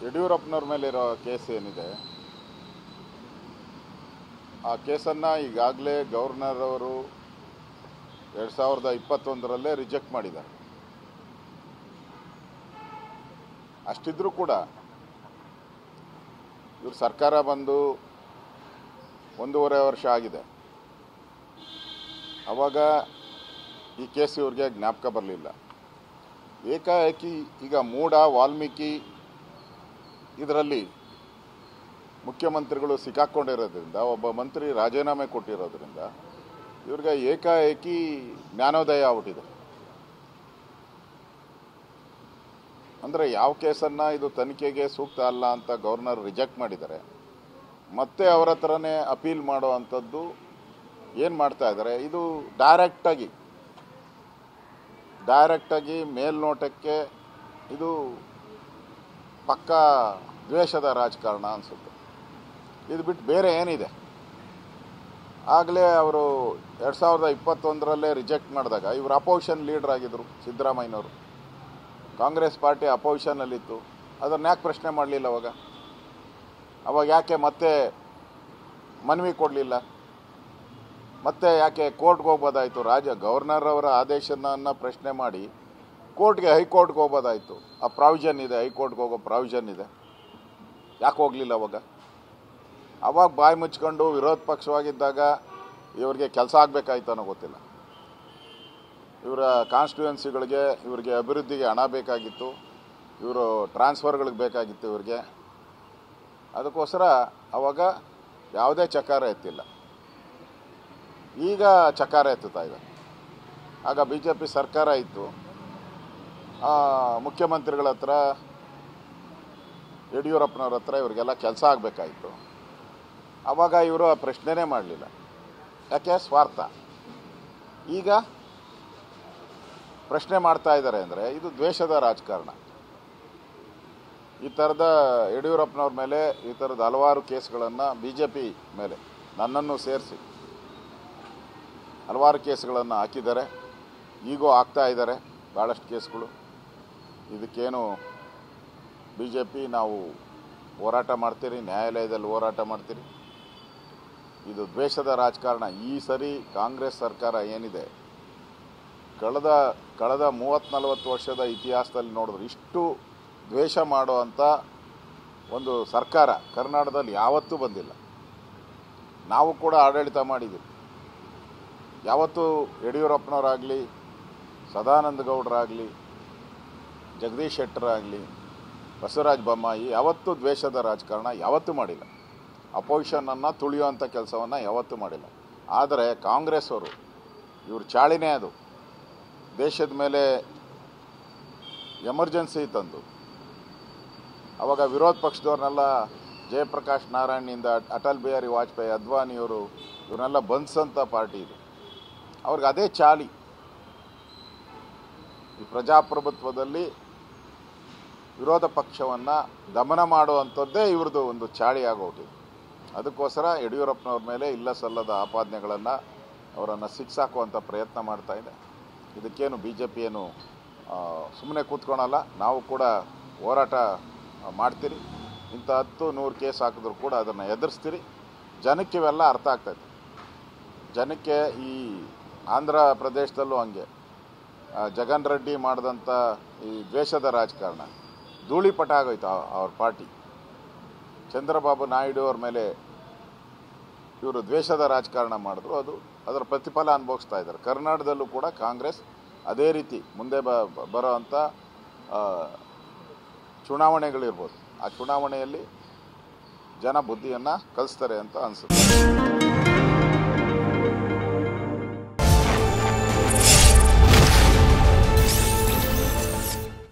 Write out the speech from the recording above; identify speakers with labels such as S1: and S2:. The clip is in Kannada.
S1: ಯಡಿಯೂರಪ್ಪನವ್ರ ಮೇಲಿರೋ ಕೇಸ್ ಏನಿದೆ ಆ ಕೇಸನ್ನು ಈಗಾಗಲೇ ಗವರ್ನರ್ ಅವರು 2021ರಲ್ಲೇ ರಿಜೆಕ್ಟ್ ಮಾಡಿದ್ದಾರೆ. ಅಷ್ಟಿದ್ರೂ ಕೂಡ ಇವ್ರ ಸರ್ಕಾರ ಬಂದು 1.5 ವರ್ಷ ಆಗಿದೆ. ಆವಾಗ ಈ ಕೇಸ್ ಇವ್ರಿಗೆ ಜ್ಞಾಪಕ ಬರಲಿಲ್ಲ. ಏಕಾಏಕಿ ಈಗ ಮೂಡ ವಾಲ್ಮೀಕಿ ಇದರಲ್ಲಿ ಮುಖ್ಯಮಂತ್ರಿಗಳು ಸಿಕ್ಕಾಕೊಂಡಿರೋದ್ರಿಂದ, ಒಬ್ಬ ಮಂತ್ರಿ ರಾಜೀನಾಮೆ ಕೊಟ್ಟಿರೋದ್ರಿಂದ ಇವ್ರಿಗೆ ಏಕಾಏಕಿ ಜ್ಞಾನೋದಯ ಆಗ್ಬಿಟ್ಟಿದೆ. ಅಂದರೆ ಯಾವ ಕೇಸನ್ನು ಇದು ತನಿಖೆಗೆ ಸೂಕ್ತ ಅಲ್ಲ ಅಂತ ಗವರ್ನರ್ ರಿಜೆಕ್ಟ್ ಮಾಡಿದ್ದಾರೆ. ಮತ್ತೆ ಅವರ ಹತ್ರನೇ ಅಪೀಲ್ ಮಾಡೋ ಅಂಥದ್ದು ಏನು ಮಾಡ್ತಾ ಇದ್ದಾರೆ, ಇದು ಡೈರೆಕ್ಟಾಗಿ ಮೇಲ್ನೋಟಕ್ಕೆ ಇದು ಪಕ್ಕಾ ದ್ವೇಷದ ರಾಜಕಾರಣ ಅನಿಸುತ್ತೆ. ಇದು ಬಿಟ್ಟು ಬೇರೆ ಏನಿದೆ? ಆಗಲೇ ಅವರು 2021ರಲ್ಲೇ ರಿಜೆಕ್ಟ್ ಮಾಡಿದಾಗ ಇವರು ಅಪೋಸಿಷನ್ ಲೀಡರ್ ಆಗಿದ್ದರು. ಸಿದ್ದರಾಮಯ್ಯನವರು ಕಾಂಗ್ರೆಸ್ ಪಾರ್ಟಿ ಅಪೋಸಿಷನ್ನಲ್ಲಿತ್ತು. ಅದನ್ನು ಯಾಕೆ ಪ್ರಶ್ನೆ ಮಾಡಲಿಲ್ಲ? ಅವಾಗ ಯಾಕೆ ಮತ್ತೆ ಮನವಿ ಕೊಡಲಿಲ್ಲ? ಮತ್ತೆ ಯಾಕೆ ಕೋರ್ಟ್ಗೆ ಹೋಗ್ಬೋದಾಯಿತು? ಗವರ್ನರ್ ಅವರ ಆದೇಶವನ್ನು ಪ್ರಶ್ನೆ ಮಾಡಿ ಹೈಕೋರ್ಟ್ಗೆ ಹೋಗ್ಬೋದಾಯಿತು. ಆ ಪ್ರಾವಿಷನ್ ಇದೆ, ಹೈಕೋರ್ಟ್ಗೆ ಹೋಗೋ ಪ್ರಾವಿಷನ್ ಇದೆ. ಯಾಕೆ ಹೋಗಲಿಲ್ಲ? ಅವಾಗ ಬಾಯಿ ಮುಚ್ಕೊಂಡು ವಿರೋಧ ಪಕ್ಷವಾಗಿದ್ದಾಗ ಇವ್ರಿಗೆ ಕೆಲಸ ಆಗಬೇಕಾಯ್ತು ಅನ್ನೋ ಗೊತ್ತಿಲ್ಲ. ಇವರ ಕಾನ್ಸ್ಟಿಟ್ಯೂಯೆನ್ಸಿಗಳಿಗೆ ಇವ್ರಿಗೆ ಅಭಿವೃದ್ಧಿಗೆ ಹಣ ಬೇಕಾಗಿತ್ತು, ಇವರು ಟ್ರಾನ್ಸ್ಫರ್ಗಳಿಗೆ ಬೇಕಾಗಿತ್ತು ಇವ್ರಿಗೆ. ಅದಕ್ಕೋಸ್ಕರ ಅವಾಗ ಯಾವುದೇ ಚಕಾರ ಎತ್ತಿಲ್ಲ. ಈಗ ಚಕಾರ ಎತ್ತುತ್ತಾ ಇದೆ. ಆಗ BJP ಸರ್ಕಾರ ಇತ್ತು. ಮುಖ್ಯಮಂತ್ರಿಗಳ ಹತ್ರ, ಯಡಿಯೂರಪ್ಪನವ್ರ ಹತ್ರ ಇವ್ರಿಗೆಲ್ಲ ಕೆಲಸ ಆಗಬೇಕಾಯಿತು. ಆವಾಗ ಇವರು ಆ ಪ್ರಶ್ನೆನೇ ಮಾಡಲಿಲ್ಲ. ಯಾಕೆ? ಸ್ವಾರ್ಥ. ಈಗ ಪ್ರಶ್ನೆ ಮಾಡ್ತಾ ಇದ್ದಾರೆ ಅಂದರೆ ಇದು ದ್ವೇಷದ ರಾಜಕಾರಣ. ಈ ಥರದ ಯಡಿಯೂರಪ್ಪನವ್ರ ಮೇಲೆ ಈ ಥರದ ಹಲವಾರು ಕೇಸ್ಗಳನ್ನು BJP ಮೇಲೆ ನನ್ನನ್ನು ಸೇರಿಸಿ ಹಲವಾರು ಕೇಸ್ಗಳನ್ನು ಹಾಕಿದ್ದಾರೆ. ಈಗೂ ಆಗ್ತಾ ಇದ್ದಾರೆ ಭಾಳಷ್ಟು ಕೇಸ್ಗಳು. ಇದಕ್ಕೇನು BJP ನಾವು ಹೋರಾಟ ಮಾಡ್ತೀರಿ, ನ್ಯಾಯಾಲಯದಲ್ಲಿ ಹೋರಾಟ ಮಾಡ್ತೀರಿ. ಇದು ದ್ವೇಷದ ರಾಜಕಾರಣ. ಈ ಸರಿ ಕಾಂಗ್ರೆಸ್ ಸರ್ಕಾರ ಏನಿದೆ, ಕಳೆದ 30-40 ವರ್ಷದ ಇತಿಹಾಸದಲ್ಲಿ ನೋಡಿದ್ರೆ ಇಷ್ಟು ದ್ವೇಷ ಮಾಡುವಂಥ ಒಂದು ಸರ್ಕಾರ ಕರ್ನಾಟಕದಲ್ಲಿ ಯಾವತ್ತೂ ಬಂದಿಲ್ಲ. ನಾವು ಕೂಡ ಆಡಳಿತ ಮಾಡಿದ್ದೀವಿ. ಯಾವತ್ತೂ ಯಡಿಯೂರಪ್ಪನವರಾಗಲಿ, ಸದಾನಂದ ಗೌಡರಾಗಲಿ, ಜಗದೀಶ್ ಶೆಟ್ಟರಾಗಲಿ, ಬಸವರಾಜ ಬೊಮ್ಮಾಯಿ ಯಾವತ್ತೂ ದ್ವೇಷದ ರಾಜಕಾರಣ ಯಾವತ್ತೂ ಮಾಡಿಲ್ಲ. ಅಪೋಸಿಷನನ್ನು ತುಳಿಯುವಂಥ ಕೆಲಸವನ್ನು ಯಾವತ್ತೂ ಮಾಡಿಲ್ಲ. ಆದರೆ ಕಾಂಗ್ರೆಸ್ ಅವರು ಇವ್ರ ಚಾಳಿನೇ ಅದು. ದೇಶದ ಮೇಲೆ ಎಮರ್ಜೆನ್ಸಿ ತಂದು ಆವಾಗ ವಿರೋಧ ಪಕ್ಷದವ್ರನ್ನೆಲ್ಲ ಜಯಪ್ರಕಾಶ್ ನಾರಾಯಣ್ನಿಂದ ಅಟಲ್ ಬಿಹಾರಿ ವಾಜಪೇಯಿ, ಅದ್ವಾನಿಯವರು ಇವ್ರನ್ನೆಲ್ಲ ಬಂಧಿಸೋಂಥ ಪಾರ್ಟಿ ಇದು. ಅವ್ರಿಗೆ ಅದೇ ಚಾಳಿ. ಈ ಪ್ರಜಾಪ್ರಭುತ್ವದಲ್ಲಿ ವಿರೋಧ ಪಕ್ಷವನ್ನು ದಮನ ಮಾಡುವಂಥದ್ದೇ ಇವ್ರದ್ದು ಒಂದು ಚಾಳಿ ಆಗೋಗಿದೆ. ಅದಕ್ಕೋಸ್ಕರ ಯಡಿಯೂರಪ್ಪನವ್ರ ಮೇಲೆ ಇಲ್ಲ ಸಲ್ಲದ ಆಪಾದನೆಗಳನ್ನು ಅವರನ್ನು ಸಿಕ್ಸಾಕುವಂಥ ಪ್ರಯತ್ನ ಮಾಡ್ತಾ ಇದೆ. ಇದಕ್ಕೇನು BJP ಏನು ಸುಮ್ಮನೆ ಕೂತ್ಕೊಳಲ್ಲ. ನಾವು ಕೂಡ ಹೋರಾಟ ಮಾಡ್ತೀರಿ. ಇಂಥ 10-100 ಕೇಸ್ ಹಾಕಿದ್ರು ಕೂಡ ಅದನ್ನು ಎದುರಿಸ್ತೀರಿ. ಜನಕ್ಕೆ ಇವೆಲ್ಲ ಅರ್ಥ ಆಗ್ತೈತೆ. ಜನಕ್ಕೆ ಈ ಆಂಧ್ರ ಪ್ರದೇಶದಲ್ಲೂ ಹಂಗೆ ಜಗನ್ ರೆಡ್ಡಿ ಮಾಡಿದಂಥ ಈ ದ್ವೇಷದ ರಾಜಕಾರಣ ಧೂಳಿಪಟ ಆಗೋಯ್ತು. ಅವ್ರ ಪಾರ್ಟಿ ಚಂದ್ರಬಾಬು ನಾಯ್ಡು ಅವ್ರ ಮೇಲೆ ಇವರು ದ್ವೇಷದ ರಾಜಕಾರಣ ಮಾಡಿದ್ರು. ಅದರ ಪ್ರತಿಫಲ ಅನುಭವಿಸ್ತಾ ಇದ್ದಾರೆ. ಕರ್ನಾಟಕದಲ್ಲೂ ಕೂಡ ಕಾಂಗ್ರೆಸ್ ಅದೇ ರೀತಿ ಮುಂದೆ ಬರೋ ಅಂಥ ಚುನಾವಣೆಗಳಿರ್ಬೋದು. ಆ ಚುನಾವಣೆಯಲ್ಲಿ ಜನ ಬುದ್ಧಿಯನ್ನು ಕಲಿಸ್ತಾರೆ ಅಂತ ಅನಿಸುತ್ತೆ.